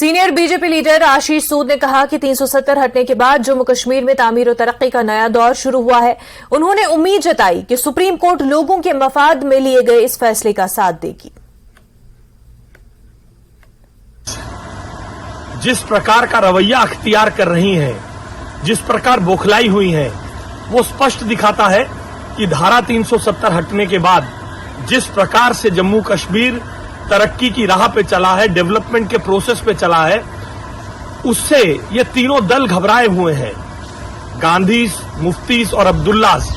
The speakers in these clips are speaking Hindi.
सीनियर बीजेपी लीडर आशीष सूद ने कहा कि 370 हटने के बाद जम्मू कश्मीर में तामीर और तरक्की का नया दौर शुरू हुआ है। उन्होंने उम्मीद जताई कि सुप्रीम कोर्ट लोगों के मफाद में लिए गए इस फैसले का साथ देगी। जिस प्रकार का रवैया अख्तियार कर रही हैं, जिस प्रकार बौखलाई हुई हैं, वो स्पष्ट दिखाता है कि धारा 370 हटने के बाद जिस प्रकार से जम्मू कश्मीर तरक्की की राह पे चला है, डेवलपमेंट के प्रोसेस पे चला है, उससे ये तीनों दल घबराए हुए हैं। गांधीज, मुफ्तीज और अब्दुल्लास,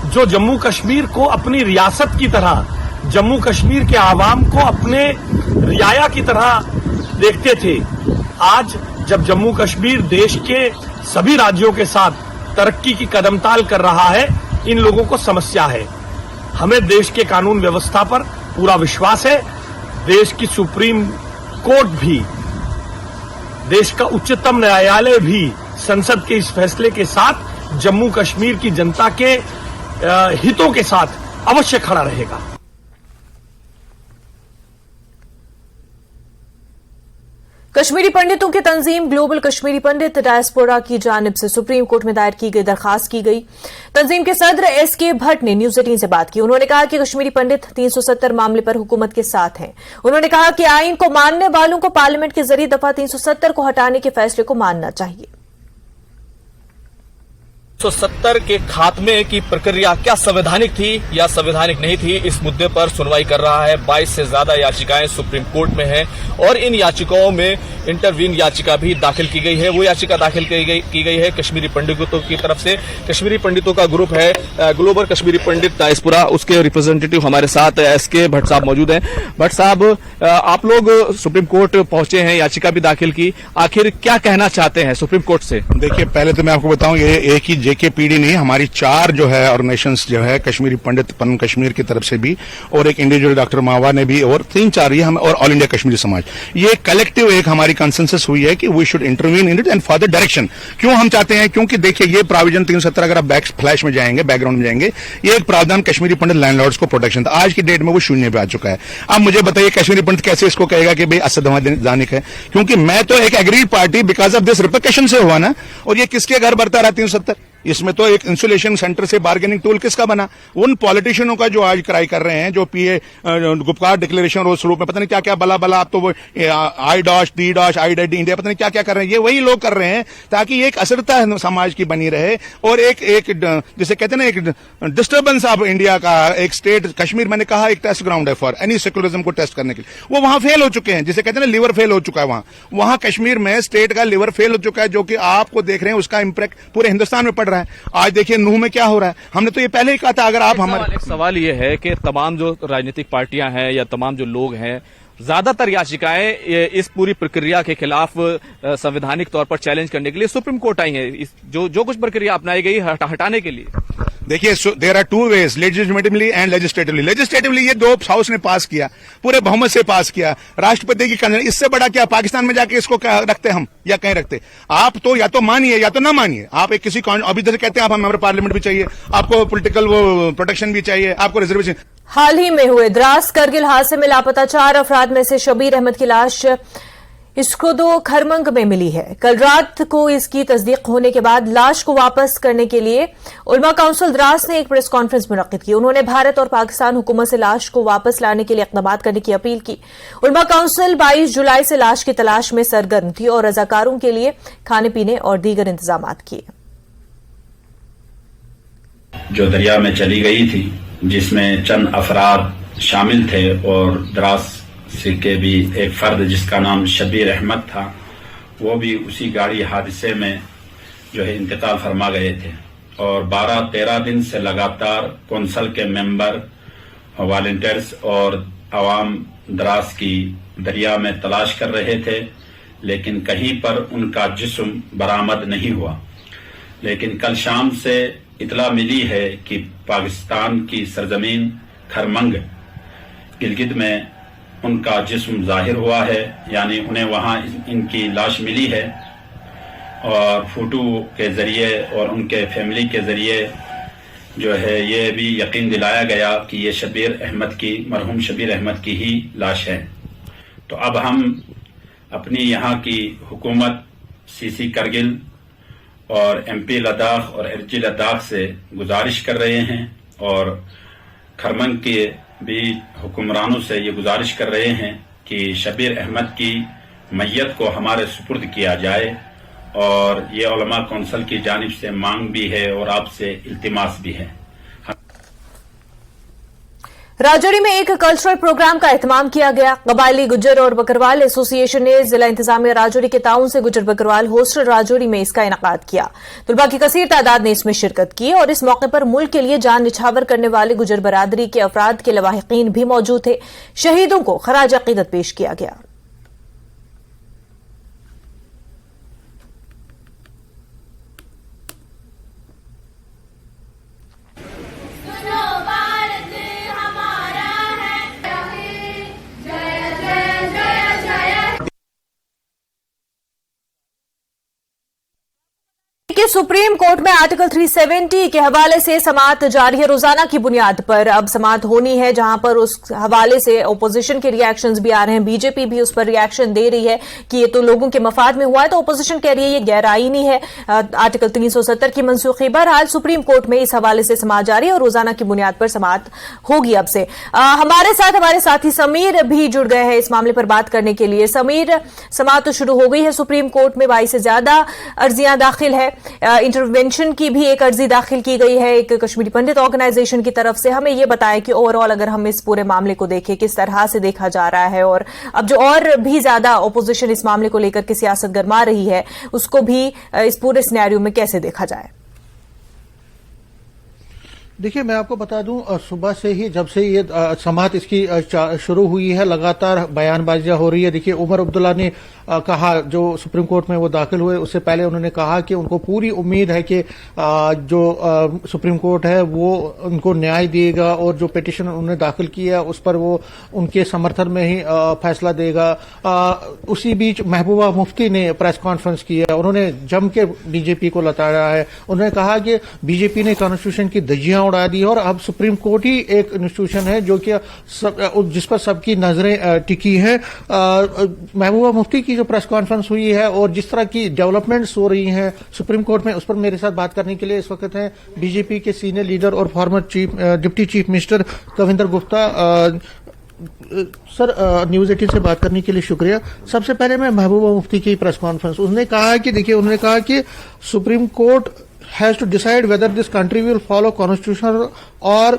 जो जम्मू कश्मीर को अपनी रियासत की तरह, जम्मू कश्मीर के आवाम को अपने रियाया की तरह देखते थे, आज जब जम्मू कश्मीर देश के सभी राज्यों के साथ तरक्की की कदमताल कर रहा है, इन लोगों को समस्या है। हमें देश के कानून व्यवस्था पर पूरा विश्वास है। देश की सुप्रीम कोर्ट भी, देश का उच्चतम न्यायालय भी संसद के इस फैसले के साथ जम्मू कश्मीर की जनता के हितों के साथ अवश्य खड़ा रहेगा। कश्मीरी पंडितों की तंजीम ग्लोबल कश्मीरी पंडित डायस्पोरा की जानिब से सुप्रीम कोर्ट में दायर की गई दरखास्त की गई। तंजीम के सदर एसके भट्ट ने न्यूज 18 से बात की। उन्होंने कहा कि कश्मीरी पंडित 370 मामले पर हुकूमत के साथ हैं। उन्होंने कहा कि आइन को मानने वालों को पार्लियामेंट के जरिए दफा 370 को हटाने के फैसले को मानना चाहिए। 370 के खात्मे की प्रक्रिया क्या संवैधानिक थी या संवैधानिक नहीं थी, इस मुद्दे पर सुनवाई कर रहा है। 22 से ज्यादा याचिकाएं सुप्रीम कोर्ट में हैं और इन याचिकाओं में इंटरवीन याचिका भी दाखिल की गई है। वो याचिका दाखिल की गई है कश्मीरी पंडितों की तरफ से। कश्मीरी पंडितों का ग्रुप है ग्लोबल कश्मीरी पंडित डायस्पोरा, उसके रिप्रेजेंटेटिव हमारे साथ एसके भट्ट साहब मौजूद हैं। भट्ट साहब, आप लोग सुप्रीम कोर्ट पहुंचे हैं, याचिका भी दाखिल की, आखिर क्या कहना चाहते हैं सुप्रीम कोर्ट से? देखिए, पहले तो मैं आपको बताऊं, ये एक ही जेकेपीडी नहीं, हमारी 4 जो है ऑर्गेनाइजेशंस जो है, कश्मीरी पंडित पन कश्मीर की तरफ से भी, और एक इंडिविजुअल डॉक्टर मावा ने भी, और 3-4 ये हम, और ऑल इंडिया कश्मीरी समाज, ये कलेक्टिव एक हमारी कंसेंसस हुई है कि we should intervene in it and for the direction. क्यों हम चाहते हैं? क्योंकि देखिए, ये प्रोविजन 370 अगर आप बैक फ्लैश में जाएंगे, बैकग्राउंड में जाएंगे, ये एक प्रावधान कश्मीरी पंडित लैंडलॉर्ड्स को प्रोटेक्शन था। आज की डेट में वो शून्य पे आ चुका है। अब मुझे बताइए, कश्मीरी पंडित कैसे इसको कहेगा कि भाई असंवैधानिक है? क्योंकि मैं तो एक agreed party because of this repercussion से हुआ ना, और ये किसके घर बढ़ता रहा 370? इसमें तो एक इंसुलेशन सेंटर से बार्गेनिंग टूल किसका बना? उन पॉलिटिशियनों का जो आज क्राई कर रहे हैं, जो पीए गुप्कार डिक्लेरेशन रोज स्वरूप में पता नहीं क्या क्या बला बला, आप तो वो I dash D dash I डेड इंडिया पता नहीं क्या क्या कर रहे हैं, ये वही लोग कर रहे हैं ताकि एक असरता समाज की बनी रहे और एक जिसे कहते हैं ना, एक डिस्टर्बेंस ऑफ इंडिया का एक स्टेट। कश्मीर मैंने कहा एक टेस्ट ग्राउंड है फॉर एनी सेकुलरिज्म को टेस्ट करने के लिए। वो वहां फेल हो चुके हैं, जिसे कहते हैं ना लिवर फेल हो चुका है वहां कश्मीर में स्टेट का लिवर फेल हो चुका है, जो कि आपको देख रहे हैं उसका इंपैक्ट पूरे हिंदुस्तान में पड़ रहा है। आज देखिए नूह में क्या हो रहा है, हमने तो ये पहले ही कहा था। अगर आप हमारे सवाल ये है कि तमाम जो राजनीतिक पार्टियां हैं या तमाम जो लोग हैं, ज्यादातर याचिकाएं इस पूरी प्रक्रिया के खिलाफ संवैधानिक तौर पर चैलेंज करने के लिए सुप्रीम कोर्ट आई है, जो कुछ प्रक्रिया अपनाई गई हटाने के लिए। देखिए, देयर आर 2 वेज, लेजिस्लेटिवली एंड लेजिस्लेटिवली। लेजिस्लेटिवली ये 2 हाउस ने पास किया, पूरे बहुमत से पास किया, राष्ट्रपति की कंसर्न। इससे बड़ा क्या पाकिस्तान में जाके इसको रखते हम या कहीं रखते? आप तो या तो मानिए या तो ना मानिए। आप एक किसी अभी जैसे कहते हैं आप हमारे पार्लियामेंट भी चाहिए, आपको पॉलिटिकल वो प्रोटेक्शन भी चाहिए, आपको रिजर्वेशन। हाल ही में हुए द्रास करगिल हादसे में लापता 4 अफराद में से शबीर अहमद की लाश इस्कोदो खरमंग में मिली है। कल रात को इसकी तस्दीक होने के बाद लाश को वापस करने के लिए उलमा काउंसिल द्रास ने एक प्रेस कॉन्फ्रेंस मुनक्किद की। उन्होंने भारत और पाकिस्तान हुकूमत से लाश को वापस लाने के लिए इक़दाम करने की अपील की। उलमा काउंसिल 22 जुलाई से लाश की तलाश में सरगर्म थी और रजाकारों के लिए खाने पीने और दीगर इंतजाम किए। जो दरिया में चली गई थी, जिसमें चंद अफराद शामिल थे और द्रास के भी एक फर्द जिसका नाम शबीर अहमद था, वो भी उसी गाड़ी हादसे में जो है इंतकाल फरमा गए थे। और 12-13 दिन से लगातार कौंसल के मेंबर, वॉलंटियर्स और आवाम द्रास की दरिया में तलाश कर रहे थे, लेकिन कहीं पर उनका जिस्म बरामद नहीं हुआ। लेकिन कल शाम से इतला मिली है कि पाकिस्तान की सरजमीन खरमंग गिलगित में उनका जिस्म जाहिर हुआ है, यानी उन्हें वहां इनकी लाश मिली है। और फोटो के जरिए और उनके फैमिली के जरिए जो है ये भी यकीन दिलाया गया कि ये शबीर अहमद की, मरहूम शबीर अहमद की ही लाश है। तो अब हम अपनी यहाँ की हुकूमत सीसी करगिल और MP लद्दाख और RG लद्दाख से गुजारिश कर रहे हैं और खरमंग के भी हुक्मरानों से ये गुजारिश कर रहे हैं कि शबीर अहमद की मैयत को हमारे सुपुर्द किया जाए और ये उलमा कौंसिल की जानिब से मांग भी है और आपसे इल्तिमास भी है। राजौरी में एक कल्चरल प्रोग्राम का एहतमाम किया गया। कबायली गुज्जर और बकरवाल एसोसिएशन ने जिला इंतजामिया राजौरी के ताउन से गुज्जर बकरवाल हॉस्टल राजौरी में इसका इनेकाद किया। तलबा की कसीर तादाद ने इसमें शिरकत की और इस मौके पर मुल्क के लिए जान निछावर करने वाले गुज्जर बरादरी के अफराद के लवाहिकीन भी मौजूद थे। शहीदों को खराज अकीदत पेश किया गया। सुप्रीम कोर्ट में आर्टिकल 370 के हवाले से समाअत जारी है। रोजाना की बुनियाद पर अब समाअत होनी है, जहां पर उस हवाले से ओपोजिशन के रिएक्शंस भी आ रहे हैं। बीजेपी भी उस पर रिएक्शन दे रही है कि ये तो लोगों के मफाद में हुआ है, तो ओपोजिशन कह रही है ये गैर आईनी है। आर्टिकल 370 की मनसूखी। बहरहाल सुप्रीम कोर्ट में इस हवाले से समाअत जारी है और रोजाना की बुनियाद पर समाअत होगी अब से। हमारे साथी समीर भी जुड़ गए हैं इस मामले पर बात करने के लिए। समीर, समाअत तो शुरू हो गई है सुप्रीम कोर्ट में, 22 से ज्यादा अर्जियां दाखिल है। इंटरवेंशन की भी एक अर्जी दाखिल की गई है एक कश्मीरी पंडित ऑर्गेनाइजेशन की तरफ से। हमें यह बताएं कि ओवरऑल अगर हम इस पूरे मामले को देखें किस तरह से देखा जा रहा है, और अब जो और भी ज्यादा ओपोजिशन इस मामले को लेकर के सियासत गरमा रही है उसको भी इस पूरे सिनेरियो में कैसे देखा जाए? देखिए, मैं आपको बता दूं, सुबह से ही जब से ये समाअत इसकी शुरू हुई है, लगातार बयानबाजियां हो रही है। देखिए, उमर अब्दुल्ला ने कहा, जो सुप्रीम कोर्ट में वो दाखिल हुए उससे पहले उन्होंने कहा कि उनको पूरी उम्मीद है कि जो सुप्रीम कोर्ट है वो उनको न्याय देगा और जो पिटीशन उन्होंने दाखिल किया है उस पर वो उनके समर्थन में ही फैसला देगा। उसी बीच महबूबा मुफ्ती ने प्रेस कॉन्फ्रेंस की है, उन्होंने जम के बीजेपी को लताड़ा है। उन्होंने कहा कि बीजेपी ने कॉन्स्टिट्यूशन की धज्जियां उड़ा दी है और अब सुप्रीम कोर्ट ही एक इंस्टीट्यूशन है जो कि जिस पर सबकी नजरें टिकी है। महबूबा मुफ्ती की जो प्रेस कॉन्फ्रेंस हुई है और जिस तरह की डेवलपमेंट्स हो रही हैं सुप्रीम कोर्ट में, उस पर मेरे साथ बात करने के लिए इस वक्त हैं बीजेपी के सीनियर लीडर और farmer deputy chief minister Kavinder Gupta. Sir, news 18 से बात करने के लिए शुक्रिया। सबसे पहले मैं महबूबा मुफ्ती की प्रेस कॉन्फ्रेंस, उसने कहा कि देखिए, उन्होंने कहा कि supreme court has to decide whether this country will follow constitution or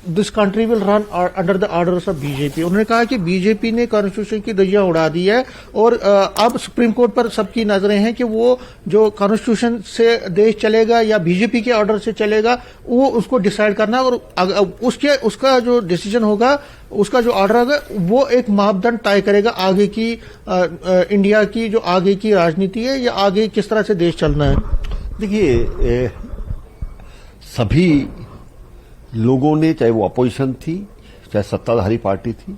this country will run under the orders of BJP। उन्होंने कहा कि बीजेपी ने कॉन्स्टिट्यूशन की धज्जियां उड़ा दी है और अब सुप्रीम कोर्ट पर सबकी नजरें हैं कि वो जो कॉन्स्टिट्यूशन से देश चलेगा या बीजेपी के ऑर्डर से चलेगा, वो उसको डिसाइड करना और उसका जो डिसीजन होगा, उसका जो ऑर्डर होगा, वो एक मापदंड तय करेगा आगे की इंडिया की जो आगे की राजनीति है या आगे किस तरह से देश चलना है। देखिए, सभी लोगों ने, चाहे वो अपोजिशन थी चाहे सत्ताधारी पार्टी थी,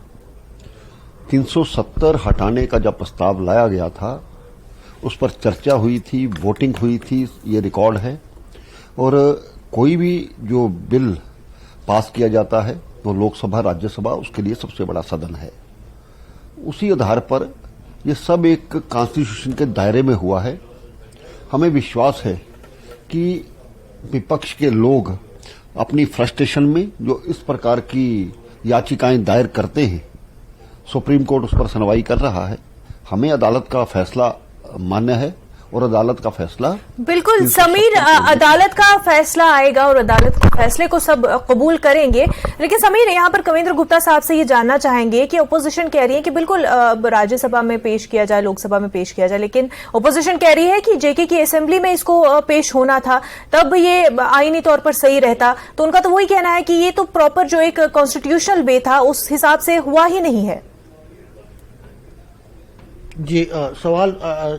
370 हटाने का जब प्रस्ताव लाया गया था उस पर चर्चा हुई थी, वोटिंग हुई थी, ये रिकॉर्ड है। और कोई भी जो बिल पास किया जाता है तो लोकसभा राज्यसभा उसके लिए सबसे बड़ा सदन है। उसी आधार पर ये सब एक कॉन्स्टिट्यूशन के दायरे में हुआ है। हमें विश्वास है कि विपक्ष के लोग अपनी फ्रस्ट्रेशन में जो इस प्रकार की याचिकाएं दायर करते हैं, सुप्रीम कोर्ट उस पर सुनवाई कर रहा है। हमें अदालत का फैसला मान्य है और अदालत का फैसला बिल्कुल। समीर, अदालत का फैसला आएगा और अदालत के फैसले को सब कबूल करेंगे, लेकिन समीर, यहां पर कविंद्र गुप्ता साहब से ये जानना चाहेंगे कि ओपोजिशन कह रही है कि बिल्कुल राज्यसभा में पेश किया जाए, लोकसभा में पेश किया जाए, लेकिन ओपोजिशन कह रही है कि जेके की असेंबली में इसको पेश होना था, तब ये आईनी तौर पर सही रहता। तो उनका तो वही कहना है कि ये तो प्रॉपर जो एक कॉन्स्टिट्यूशनल वे था उस हिसाब से हुआ ही नहीं है। जी, सवाल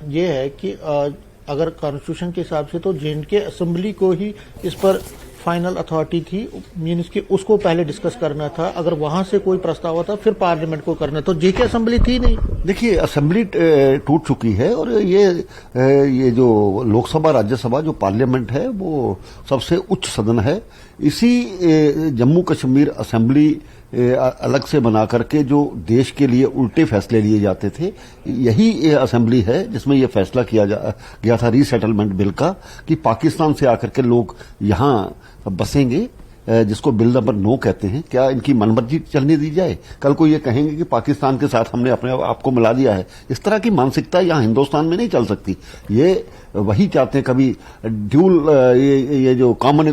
ये है कि अगर कॉन्स्टिट्यूशन के हिसाब से तो जे.एंड.के असेंबली को ही इस पर फाइनल अथॉरिटी थी, मीन्स कि उसको पहले डिस्कस करना था। अगर वहां से कोई प्रस्ताव होता फिर पार्लियामेंट को करना, तो जे.के असेंबली थी नहीं। देखिए, असेंबली टूट चुकी है और ये जो लोकसभा राज्यसभा जो पार्लियामेंट है वो सबसे उच्च सदन है। इसी जम्मू कश्मीर असेंबली अलग से बना करके जो देश के लिए उल्टे फैसले लिए जाते थे, यही असेंबली है जिसमें यह फैसला किया गया था रीसेटलमेंट बिल का कि पाकिस्तान से आकर के लोग यहां बसेंगे, जिसको बिल नंबर 9 कहते हैं। क्या इनकी मनमर्जी चलने दी जाए? कल को ये कहेंगे कि पाकिस्तान के साथ हमने अपने आप को मिला दिया है। इस तरह की मानसिकता यहां हिंदुस्तान में नहीं चल सकती। ये वही चाहते हैं, कभी ड्यूल ये जो कॉमन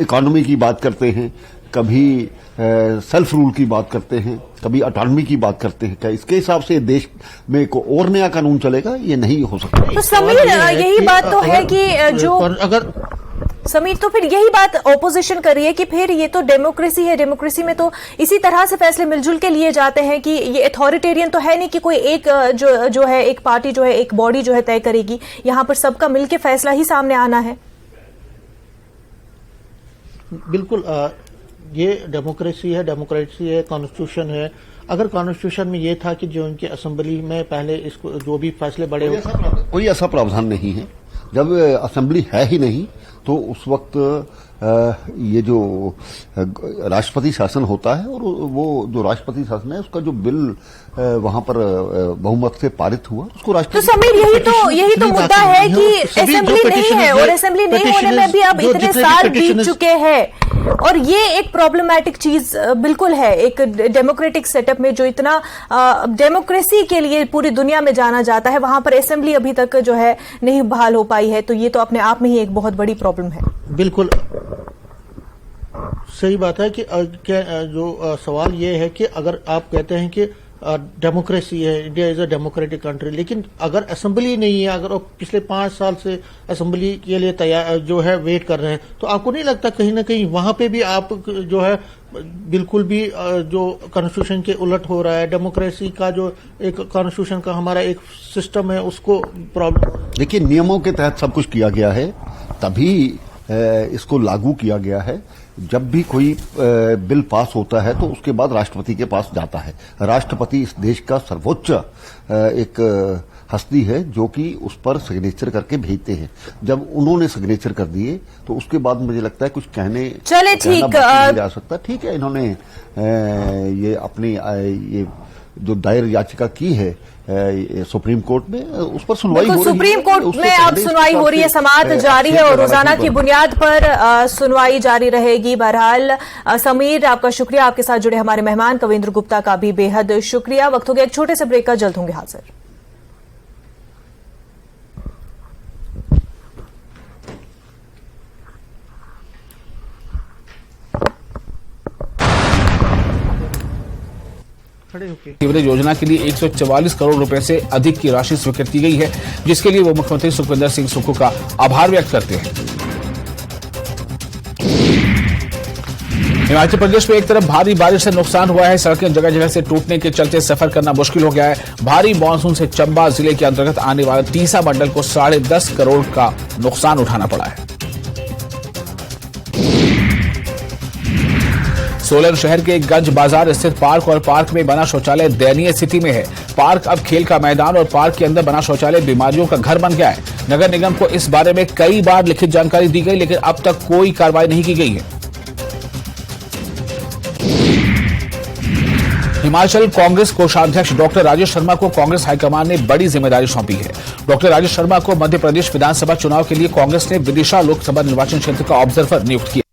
इकोनॉमी की बात करते हैं, कभी सेल्फ रूल की बात करते हैं, कभी ऑटोनॉमी की बात करते हैं। क्या इसके हिसाब से देश में को और नया कानून चलेगा? ये नहीं हो सकता। तो समीर, यही बात तो है कि जो अगर समीर, तो फिर यही बात ऑपोजिशन कर रही है कि फिर ये तो डेमोक्रेसी है, डेमोक्रेसी में तो इसी तरह से फैसले मिलजुल के लिए जाते हैं कि ये अथॉरिटेरियन तो है नहीं कि कोई एक जो है एक पार्टी जो है एक बॉडी जो है तय करेगी। यहां पर सबका मिलकर फैसला ही सामने आना है। बिल्कुल, ये डेमोक्रेसी है, कॉन्स्टिट्यूशन है। अगर कॉन्स्टिट्यूशन में ये था कि जो इनकी असेंबली में पहले इसको जो भी फैसले बड़े कोई ऐसा प्रावधान नहीं है। जब असेंबली है ही नहीं तो उस वक्त ये जो राष्ट्रपति शासन होता है, और वो जो राष्ट्रपति शासन है उसका जो बिल वहां पर बहुमत से पारित हुआ उसको राष्ट्रपति। तो समीर, यही तो मुद्दा है कि असेंबली नहीं है, और असेंबली नहीं होने में भी अब इतने साल बीत चुके हैं, और ये एक प्रॉब्लमैटिक चीज बिल्कुल है। एक डेमोक्रेटिक सेटअप में जो इतना डेमोक्रेसी के लिए पूरी दुनिया में जाना जाता है, वहां पर असेंबली अभी तक जो है नहीं बहाल हो पाई है, तो ये तो अपने आप में ही एक बहुत बड़ी प्रॉब्लम है। बिल्कुल सही बात है कि जो सवाल ये है कि अगर आप कहते हैं कि डेमोक्रेसी है, India is a democratic country, लेकिन अगर असेंबली नहीं है, अगर आप पिछले 5 साल से असेंबली के लिए तैयार जो है वेट कर रहे हैं, तो आपको नहीं लगता कहीं ना कहीं वहां पे भी आप जो है बिल्कुल भी जो कॉन्स्टिट्यूशन के उलट हो रहा है, डेमोक्रेसी का जो एक कॉन्स्टिट्यूशन का हमारा एक सिस्टम है उसको प्रॉब्लम? देखिए, नियमों के तहत सब कुछ किया गया है, तभी इसको लागू किया गया है। जब भी कोई बिल पास होता है तो उसके बाद राष्ट्रपति के पास जाता है। राष्ट्रपति इस देश का सर्वोच्च एक हस्ती है जो कि उस पर सिग्नेचर करके भेजते हैं। जब उन्होंने सिग्नेचर कर दिए तो उसके बाद मुझे लगता है कुछ चले ठीक जा सकता। ठीक है, इन्होंने ये अपनी ये जो दायर याचिका की है सुप्रीम कोर्ट में, उस पर सुनवाई हो रही है। सुप्रीम कोर्ट में अब सुनवाई हो रही है, समाअत जारी है और रोजाना की बुनियाद पर सुनवाई जारी रहेगी। बहरहाल समीर, आपका शुक्रिया। आपके साथ जुड़े हमारे मेहमान कविंद्र गुप्ता का भी बेहद शुक्रिया। वक्त हो गया एक छोटे से ब्रेक का, जल्द होंगे हाजिर। सीवरेज योजना के लिए 144 करोड़ रुपए से अधिक की राशि स्वीकृत की गई है, जिसके लिए वो मुख्यमंत्री सुखविंदर सिंह सुक्खू का आभार व्यक्त करते हैं। हिमाचल प्रदेश में एक तरफ भारी बारिश से नुकसान हुआ है, सड़कें जगह जगह से टूटने के चलते सफर करना मुश्किल हो गया है। भारी मानसून से चंबा जिले के अंतर्गत आने वाले तीसा मंडल को 10.5 करोड़ का नुकसान उठाना पड़ा है। सोलन शहर के गंज बाजार स्थित पार्क और पार्क में बना शौचालय दयनीय स्थिति में है। पार्क अब खेल का मैदान और पार्क के अंदर बना शौचालय बीमारियों का घर बन गया है। नगर निगम को इस बारे में कई बार लिखित जानकारी दी गई, लेकिन अब तक कोई कार्रवाई नहीं की गई है। हिमाचल कांग्रेस कोषाध्यक्ष डॉक्टर राजेश शर्मा को कांग्रेस हाईकमान ने बड़ी जिम्मेदारी सौंपी है। डॉक्टर राजेश शर्मा को मध्य प्रदेश विधानसभा चुनाव के लिए कांग्रेस ने विदिशा लोकसभा निर्वाचन क्षेत्र का ऑब्जर्वर नियुक्त किया।